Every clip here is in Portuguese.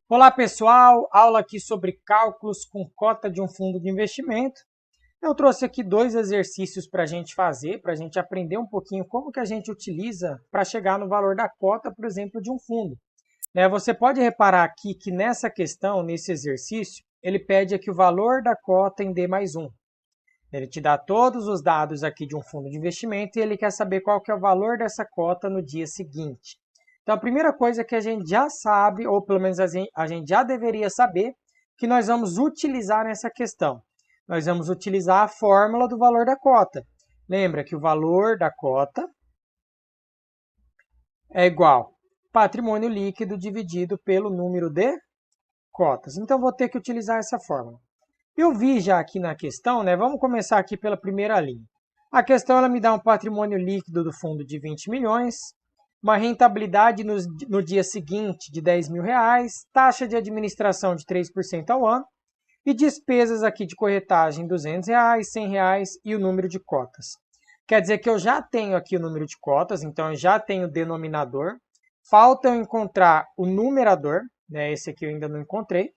Olá pessoal, aula aqui sobre cálculos com cota de um fundo de investimento. Eu trouxe aqui dois exercícios para a gente fazer, para a gente aprender um pouquinho como que a gente utiliza para chegar no valor da cota, por exemplo, de um fundo. Você pode reparar aqui que nessa questão, nesse exercício, ele pede aqui o valor da cota em D mais 1. Ele te dá todos os dados aqui de um fundo de investimento e ele quer saber qual que é o valor dessa cota no dia seguinte. Então, a primeira coisa que a gente já sabe, ou pelo menos a gente já deveria saber, que nós vamos utilizar nessa questão. Nós vamos utilizar a fórmula do valor da cota. Lembra que o valor da cota é igual patrimônio líquido dividido pelo número de cotas. Então, vou ter que utilizar essa fórmula. Eu vi já aqui na questão, vamos começar aqui pela primeira linha. A questão ela me dá um patrimônio líquido do fundo de 20 milhões, uma rentabilidade no dia seguinte de 10 mil reais, taxa de administração de 3% ao ano e despesas aqui de corretagem 200 reais, 100 reais e o número de cotas. Quer dizer que eu já tenho aqui o número de cotas, então eu já tenho o denominador. Falta eu encontrar o numerador, esse aqui eu ainda não encontrei.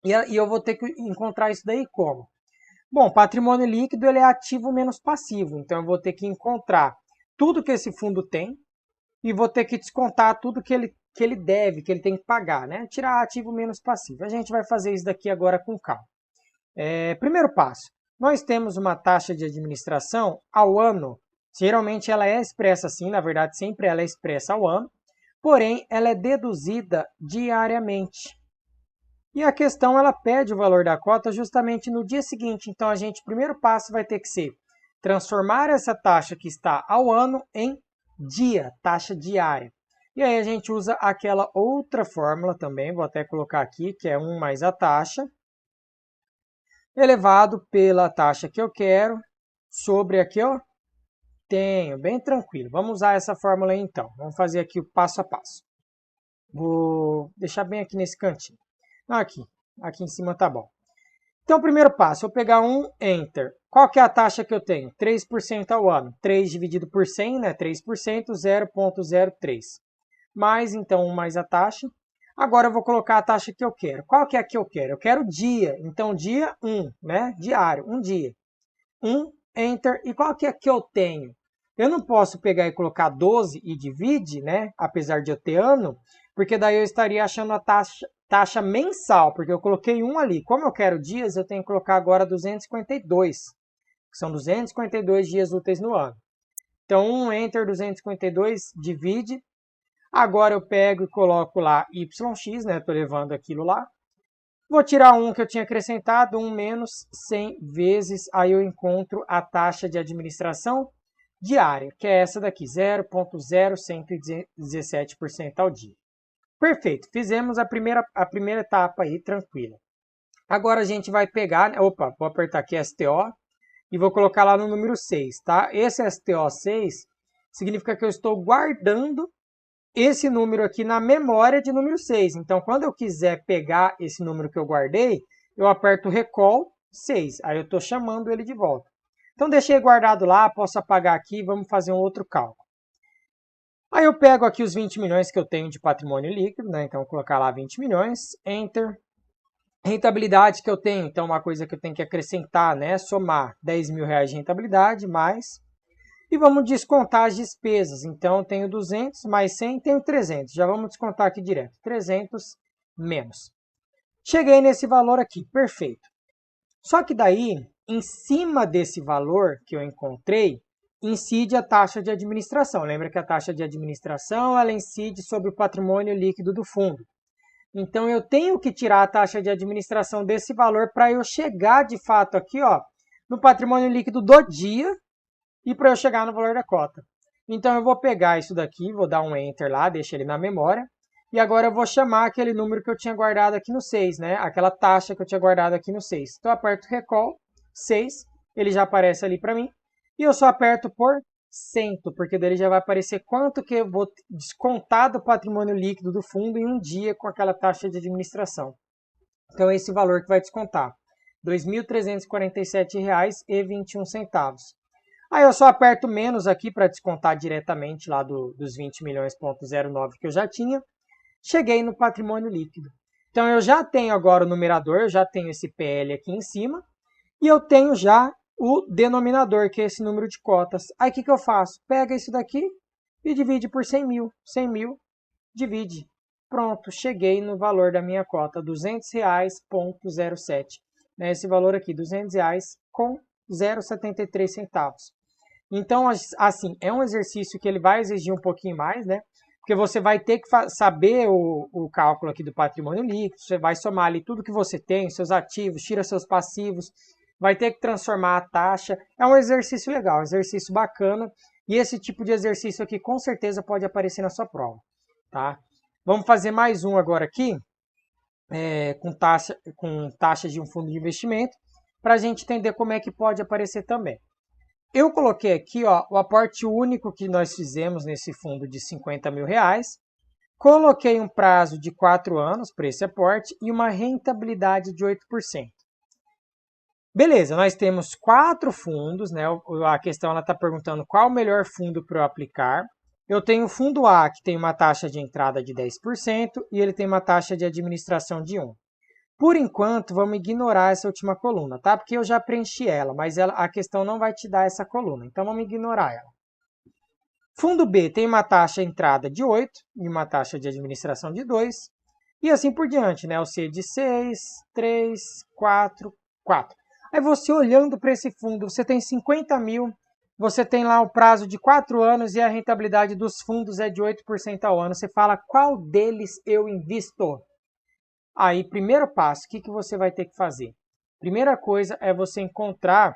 E eu vou ter que encontrar isso daí como? Bom, patrimônio líquido ele é ativo menos passivo, então eu vou ter que encontrar tudo que esse fundo tem e vou ter que descontar tudo que ele deve, que ele tem que pagar, Tirar ativo menos passivo. A gente vai fazer isso daqui agora com calma. Primeiro passo, nós temos uma taxa de administração ao ano. Geralmente ela é expressa assim, na verdade sempre ela é expressa ao ano, porém ela é deduzida diariamente. E a questão ela pede o valor da cota justamente no dia seguinte. Então, primeiro passo vai ter que ser transformar essa taxa que está ao ano em dia, taxa diária. E aí a gente usa aquela outra fórmula também, vou até colocar aqui, que é 1 mais a taxa, elevado pela taxa que eu quero, sobre aqui eu tenho, bem tranquilo. Vamos usar essa fórmula aí então. Vamos fazer aqui o passo a passo. Vou deixar bem aqui nesse cantinho. Aqui em cima tá bom. Então, primeiro passo, eu pegar um Enter. Qual que é a taxa que eu tenho? 3% ao ano. 3 dividido por 100, 3%, 0,03. Mais, então, 1 mais a taxa. Agora eu vou colocar a taxa que eu quero. Qual que é a que eu quero? Eu quero dia. Então, dia 1, Diário, um dia. 1, Enter. E qual que é a que eu tenho? Eu não posso pegar e colocar 12 e divide, Apesar de eu ter ano, porque daí eu estaria achando a taxa mensal, porque eu coloquei 1 ali. Como eu quero dias, eu tenho que colocar agora 252, que são 252 dias úteis no ano. Então, 1 Enter 252, divide. Agora eu pego e coloco lá YX, Estou levando aquilo lá. Vou tirar um que eu tinha acrescentado, 1 menos 100 vezes, aí eu encontro a taxa de administração diária, que é essa daqui, 0,0117% ao dia. Perfeito, fizemos a primeira etapa aí, tranquila. Agora a gente vai pegar, vou apertar aqui STO e vou colocar lá no número 6, tá? Esse STO6 significa que eu estou guardando esse número aqui na memória de número 6. Então, quando eu quiser pegar esse número que eu guardei, eu aperto Recall 6. Aí eu estou chamando ele de volta. Então, deixei guardado lá, posso apagar aqui, vamos fazer um outro cálculo. Aí eu pego aqui os 20 milhões que eu tenho de patrimônio líquido, Então, vou colocar lá 20 milhões, Enter. Rentabilidade que eu tenho, então, uma coisa que eu tenho que acrescentar, Somar 10 mil reais de rentabilidade, mais... E vamos descontar as despesas. Então, eu tenho 200 mais 100, tenho 300. Já vamos descontar aqui direto. 300 menos. Cheguei nesse valor aqui, perfeito. Só que daí, em cima desse valor que eu encontrei, incide a taxa de administração. Lembra que a taxa de administração ela incide sobre o patrimônio líquido do fundo. Então, eu tenho que tirar a taxa de administração desse valor para eu chegar de fato aqui, no patrimônio líquido do dia, e para eu chegar no valor da cota. Então, eu vou pegar isso daqui, vou dar um Enter lá, deixa ele na memória. E agora eu vou chamar aquele número que eu tinha guardado aqui no 6, Aquela taxa que eu tinha guardado aqui no 6. Então, eu aperto Recall 6, ele já aparece ali para mim. E eu só aperto por cento, porque dele já vai aparecer quanto que eu vou descontar do patrimônio líquido do fundo em um dia com aquela taxa de administração. Então, é esse valor que vai descontar. R$ 2.347,21. Aí eu só aperto menos aqui para descontar diretamente lá dos 20 milhões,09 que eu já tinha. Cheguei no patrimônio líquido. Então, eu já tenho agora o numerador, eu já tenho esse PL aqui em cima, e eu tenho já o denominador, que é esse número de cotas. Aí, o que eu faço? Pega isso daqui e divide por 100 mil. 100 mil, divide. Pronto, cheguei no valor da minha cota, R$200,07. Né? Esse valor aqui, R$200 com 0,73 centavos. Então, assim, é um exercício que ele vai exigir um pouquinho mais, né? Porque você vai ter que saber o cálculo aqui do patrimônio líquido, você vai somar ali tudo que você tem, seus ativos, tira seus passivos, vai ter que transformar a taxa. É um exercício legal, um exercício bacana, e esse tipo de exercício aqui com certeza pode aparecer na sua prova, tá? Vamos fazer mais um agora aqui, com taxa de um fundo de investimento, para a gente entender como é que pode aparecer também. Eu coloquei aqui ó, o aporte único que nós fizemos nesse fundo de R$50.000. Coloquei um prazo de 4 anos para esse aporte e uma rentabilidade de 8%. Beleza, nós temos 4 fundos, né? A questão está perguntando qual o melhor fundo para eu aplicar. Eu tenho o fundo A, que tem uma taxa de entrada de 10% e ele tem uma taxa de administração de 1%. Por enquanto, vamos ignorar essa última coluna, tá? Porque eu já preenchi ela, mas a questão não vai te dar essa coluna. Então, vamos ignorar ela. Fundo B tem uma taxa de entrada de 8 e uma taxa de administração de 2. E assim por diante, né? O C de 6, 3, 4, 4. Aí você olhando para esse fundo, você tem 50 mil, você tem lá o prazo de 4 anos e a rentabilidade dos fundos é de 8% ao ano. Você fala, qual deles eu invisto? Aí, primeiro passo, o que você vai ter que fazer? Primeira coisa é você encontrar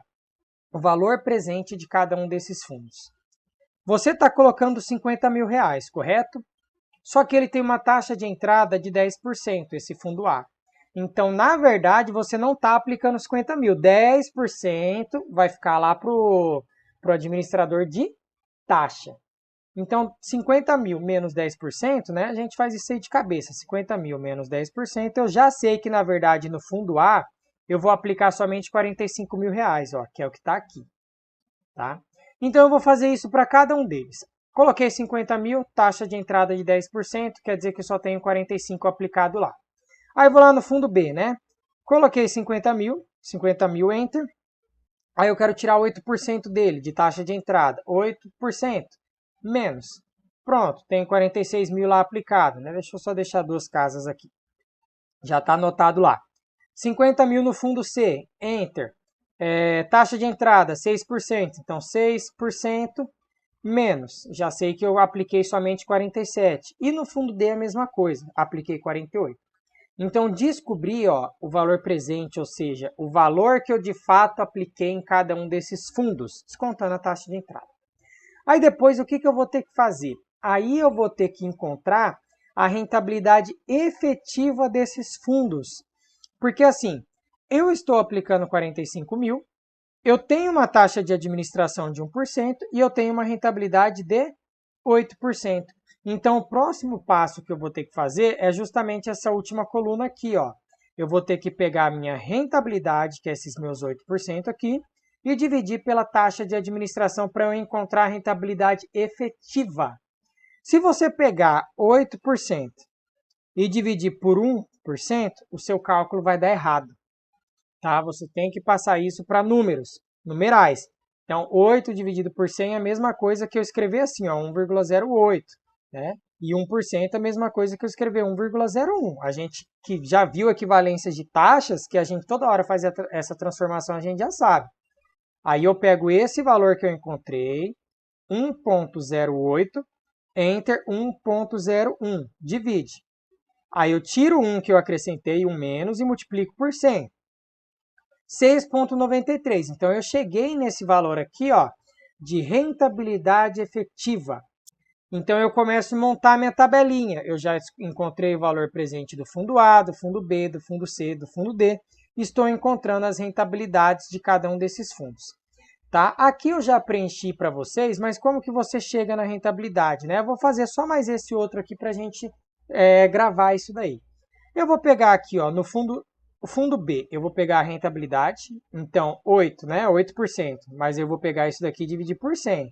o valor presente de cada um desses fundos. Você está colocando R$50.000, correto? Só que ele tem uma taxa de entrada de 10%, esse fundo A. Então, na verdade, você não está aplicando 50 mil. 10% vai ficar lá para o administrador de taxa. Então, 50 mil menos 10%, né? A gente faz isso aí de cabeça. 50 mil menos 10%, eu já sei que, na verdade, no fundo A, eu vou aplicar somente R$45.000, ó, que é o que está aqui. Tá? Então, eu vou fazer isso para cada um deles. Coloquei 50 mil, taxa de entrada de 10%, quer dizer que eu só tenho 45 aplicado lá. Aí, eu vou lá no fundo B, né? Coloquei 50 mil, Enter. Aí, eu quero tirar 8% dele, de taxa de entrada. 8%. Menos. Pronto, tem 46 mil lá aplicado, né? Deixa eu só deixar 2 casas aqui. Já está anotado lá. 50 mil no fundo C, Enter. Taxa de entrada, 6%. Então, 6% menos. Já sei que eu apliquei somente 47. E no fundo D a mesma coisa, apliquei 48. Então, descobri ó, o valor presente, ou seja, o valor que eu de fato apliquei em cada um desses fundos, descontando a taxa de entrada. Aí depois, o que eu vou ter que fazer? Aí eu vou ter que encontrar a rentabilidade efetiva desses fundos. Porque assim, eu estou aplicando 45 mil, eu tenho uma taxa de administração de 1% e eu tenho uma rentabilidade de 8%. Então, o próximo passo que eu vou ter que fazer é justamente essa última coluna aqui. Ó. Eu vou ter que pegar a minha rentabilidade, que é esses meus 8% aqui, e dividir pela taxa de administração para eu encontrar a rentabilidade efetiva. Se você pegar 8% e dividir por 1%, o seu cálculo vai dar errado. Tá? Você tem que passar isso para números, numerais. Então, 8 dividido por 100 é a mesma coisa que eu escrever assim, ó, 1,08. Né? E 1% é a mesma coisa que eu escrever 1,01. A gente que já viu equivalências de taxas, que a gente toda hora faz essa transformação, a gente já sabe. Aí eu pego esse valor que eu encontrei, 1,08, Enter 1,01, divide. Aí eu tiro 1 que eu acrescentei, 1 menos, e multiplico por 100. 6,93. Então eu cheguei nesse valor aqui ó, de rentabilidade efetiva. Então eu começo a montar minha tabelinha. Eu já encontrei o valor presente do fundo A, do fundo B, do fundo C, do fundo D. Estou encontrando as rentabilidades de cada um desses fundos. Tá? Aqui eu já preenchi para vocês, mas como que você chega na rentabilidade? Né? Eu vou fazer só mais esse outro aqui para a gente gravar isso daí. Eu vou pegar aqui ó, no fundo, o fundo B, eu vou pegar a rentabilidade, então 8, né? 8%, mas eu vou pegar isso daqui e dividir por 100.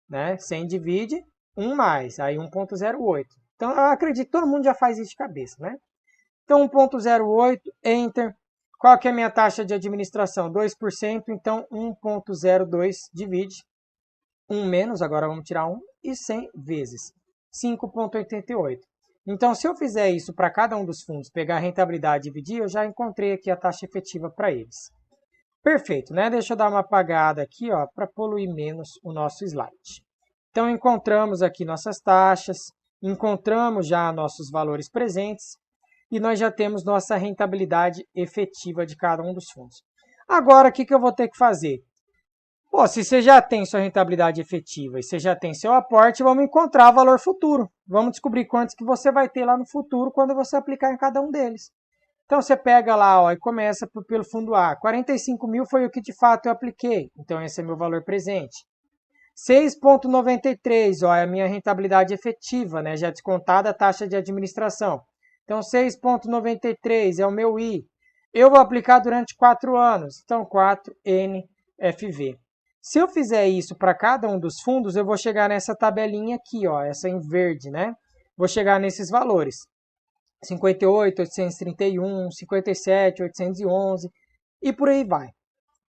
Né? 100 divide 1 mais, aí 1,08. Então eu acredito que todo mundo já faz isso de cabeça. Né? Então, 1,08, Enter. Qual que é a minha taxa de administração? 2%, então 1,02 divide 1 menos, agora vamos tirar 1, e 100 vezes 5,88. Então, se eu fizer isso para cada um dos fundos, pegar a rentabilidade e dividir, eu já encontrei aqui a taxa efetiva para eles. Perfeito, né? Deixa eu dar uma apagada aqui, para poluir menos o nosso slide. Então, encontramos aqui nossas taxas, encontramos já nossos valores presentes e nós já temos nossa rentabilidade efetiva de cada um dos fundos. Agora, o que eu vou ter que fazer? Pô, se você já tem sua rentabilidade efetiva e você já tem seu aporte, vamos encontrar o valor futuro. Vamos descobrir quantos que você vai ter lá no futuro quando você aplicar em cada um deles. Então, você pega lá e começa pelo fundo A. 45 mil foi o que de fato eu apliquei. Então, esse é meu valor presente. 6,93 é a minha rentabilidade efetiva, né? Já descontada a taxa de administração. Então, 6,93 é o meu I. Eu vou aplicar durante 4 anos. Então, 4NFV. Se eu fizer isso para cada um dos fundos, eu vou chegar nessa tabelinha aqui, essa em verde, né? Vou chegar nesses valores. 58, 831, 57, 811 e por aí vai.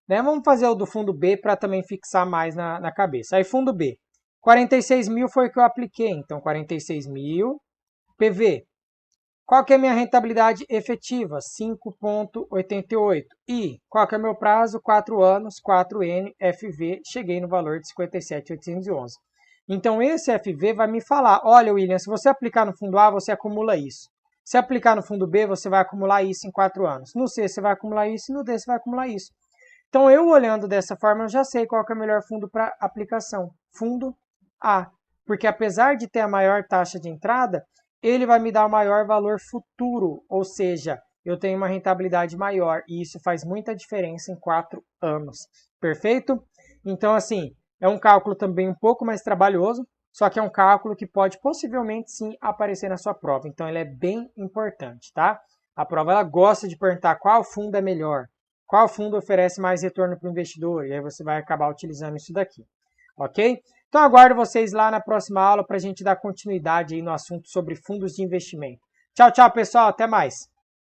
Né? Vamos fazer o do fundo B para também fixar mais na cabeça. Aí, fundo B. 46 mil foi o que eu apliquei. Então, 46 mil PV. Qual que é a minha rentabilidade efetiva? 5,88. E qual que é o meu prazo? 4 anos, 4NFV. Cheguei no valor de 57.811. Então, esse FV vai me falar, olha, William, se você aplicar no fundo A, você acumula isso. Se aplicar no fundo B, você vai acumular isso em 4 anos. No C, você vai acumular isso e no D, você vai acumular isso. Então, eu olhando dessa forma, eu já sei qual que é o melhor fundo para aplicação. Fundo A. Porque apesar de ter a maior taxa de entrada, ele vai me dar o maior valor futuro. Ou seja, eu tenho uma rentabilidade maior. E isso faz muita diferença em 4 anos. Perfeito? Então, assim, é um cálculo também um pouco mais trabalhoso. Só que é um cálculo que pode possivelmente sim aparecer na sua prova. Então ele é bem importante, tá? A prova ela gosta de perguntar qual fundo é melhor, qual fundo oferece mais retorno para o investidor, e aí você vai acabar utilizando isso daqui, ok? Então aguardo vocês lá na próxima aula para a gente dar continuidade aí no assunto sobre fundos de investimento. Tchau, tchau, pessoal, até mais!